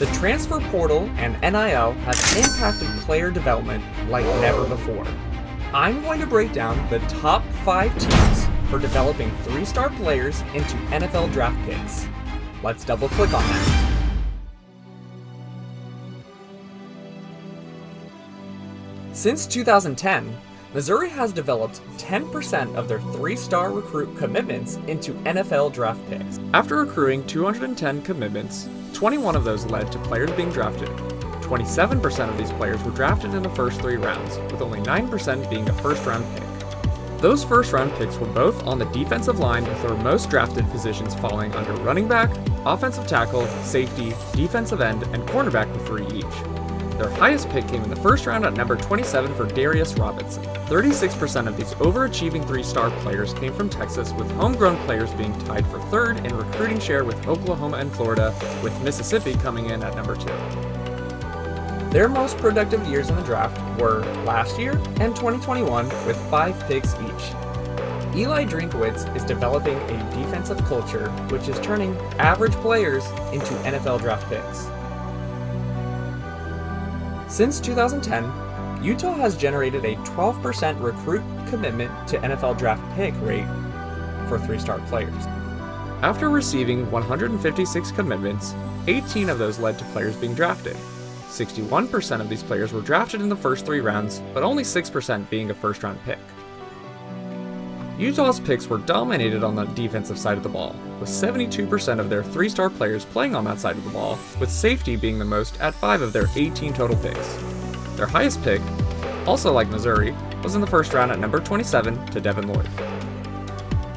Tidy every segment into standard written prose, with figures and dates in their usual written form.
The transfer portal and NIL have impacted player development like never before. I'm going to break down the top 5 teams for developing 3-star players into NFL draft picks. Let's double click on that. Since 2010, Missouri has developed 10% of their 3-star recruit commitments into NFL draft picks. After accruing 210 commitments, 21 of those led to players being drafted. 27% of these players were drafted in the first 3 rounds, with only 9% being a first-round pick. Those first-round picks were both on the defensive line, with their most drafted positions falling under running back, offensive tackle, safety, defensive end, and cornerback with 3 each. Their highest pick came in the first round at number 27 for Darius Robinson. 36% of these overachieving 3-star players came from Texas, with homegrown players being tied for 3rd in recruiting share with Oklahoma and Florida, with Mississippi coming in at number 2. Their most productive years in the draft were last year and 2021, with 5 picks each. Eli Drinkwitz is developing a defensive culture, which is turning average players into NFL draft picks. Since 2010, Utah has generated a 12% recruit commitment to NFL draft pick rate for 3-star players. After receiving 156 commitments, 18 of those led to players being drafted. 61% of these players were drafted in the first 3 rounds, but only 6% being a first-round pick. Utah's picks were dominated on the defensive side of the ball, with 72% of their 3-star players playing on that side of the ball, with safety being the most at 5 of their 18 total picks. Their highest pick, also like Missouri, was in the first round at number 27 to Devin Lloyd.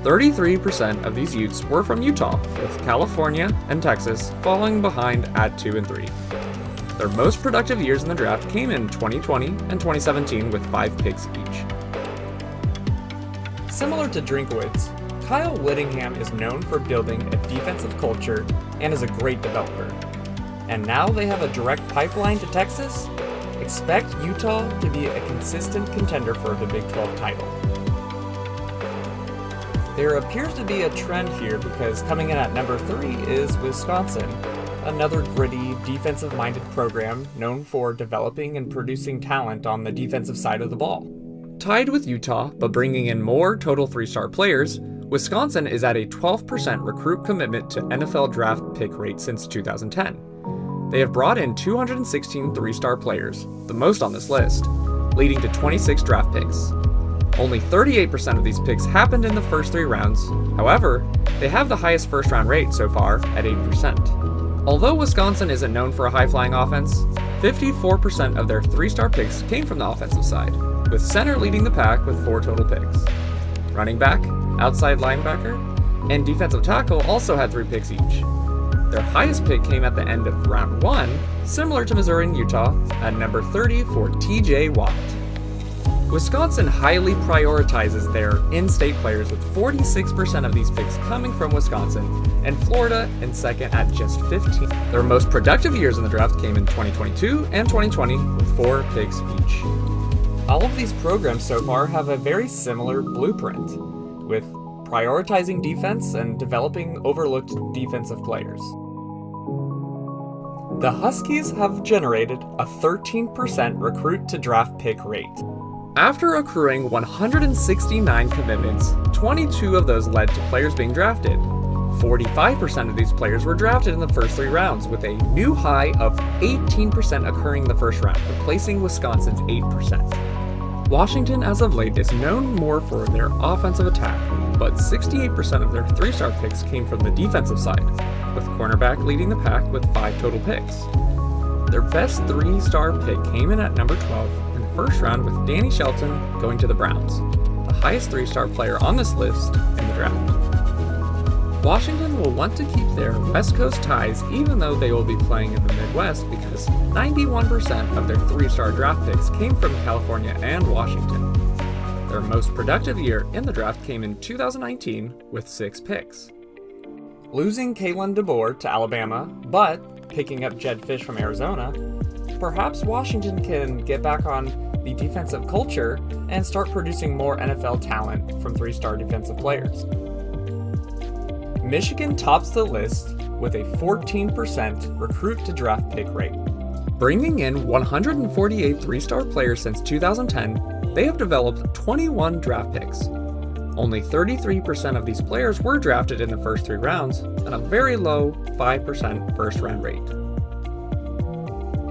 33% of these Utes were from Utah, with California and Texas falling behind at 2 and 3. Their most productive years in the draft came in 2020 and 2017 with 5 picks each. Similar to Drinkwitz, Kyle Whittingham is known for building a defensive culture and is a great developer. And now they have a direct pipeline to Texas. Expect Utah to be a consistent contender for the Big 12 title. There appears to be a trend here because coming in at number 3 is Wisconsin, another gritty, defensive-minded program known for developing and producing talent on the defensive side of the ball. Tied with Utah, but bringing in more total 3-star players, Wisconsin is at a 12% recruit commitment to NFL draft pick rate since 2010. They have brought in 216 3-star players, the most on this list, leading to 26 draft picks. Only 38% of these picks happened in the first 3 rounds. However, they have the highest first-round rate so far at 8%. Although Wisconsin isn't known for a high-flying offense, 54% of their 3-star picks came from the offensive side, with center leading the pack with 4 total picks. Running back, outside linebacker, and defensive tackle also had 3 picks each. Their highest pick came at the end of round 1, similar to Missouri and Utah, at number 30 for TJ Watt. Wisconsin highly prioritizes their in-state players, with 46% of these picks coming from Wisconsin, and Florida in second at just 15. Their most productive years in the draft came in 2022 and 2020, with 4 picks each. All of these programs so far have a very similar blueprint, with prioritizing defense and developing overlooked defensive players. The Huskies have generated a 13% recruit to draft pick rate. After accruing 169 commitments, 22 of those led to players being drafted. 45% of these players were drafted in the first 3 rounds, with a new high of 18% occurring in the first round, replacing Wisconsin's 8%. Washington, as of late, is known more for their offensive attack, but 68% of their 3-star picks came from the defensive side, with cornerback leading the pack with 5 total picks. Their best 3-star pick came in at number 12 in the first round, with Danny Shelton going to the Browns, the highest 3-star player on this list in the draft. Washington will want to keep their West Coast ties, even though they will be playing in the Midwest, because 91% of their 3-star draft picks came from California and Washington. Their most productive year in the draft came in 2019 with 6 picks. Losing Kalen DeBoer to Alabama, but picking up Jedd Fisch from Arizona, perhaps Washington can get back on the defensive culture and start producing more NFL talent from 3-star defensive players. Michigan tops the list with a 14% recruit to draft pick rate. Bringing in 148 three-star players since 2010, they have developed 21 draft picks. Only 33% of these players were drafted in the first 3 rounds, and a very low 5% first-round rate.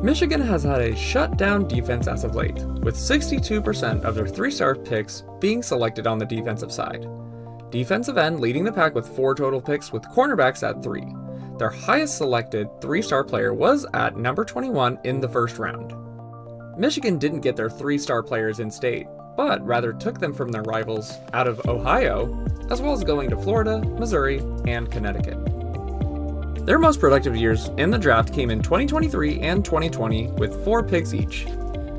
Michigan has had a shutdown defense as of late, with 62% of their 3-star picks being selected on the defensive side. Defensive end leading the pack with 4 total picks, with cornerbacks at 3. Their highest selected 3-star player was at number 21 in the first round. Michigan didn't get their 3-star players in state, but rather took them from their rivals out of Ohio, as well as going to Florida, Missouri, and Connecticut. Their most productive years in the draft came in 2023 and 2020 with 4 picks each.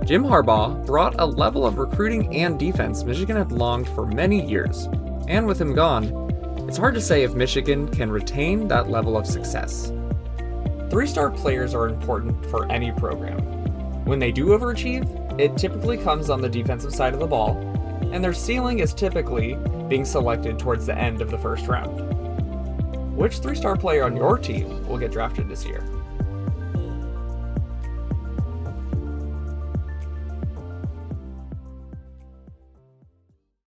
Jim Harbaugh brought a level of recruiting and defense Michigan had longed for many years, and with him gone, it's hard to say if Michigan can retain that level of success. 3-star players are important for any program. When they do overachieve, it typically comes on the defensive side of the ball, and their ceiling is typically being selected towards the end of the first round. Which 3-star player on your team will get drafted this year?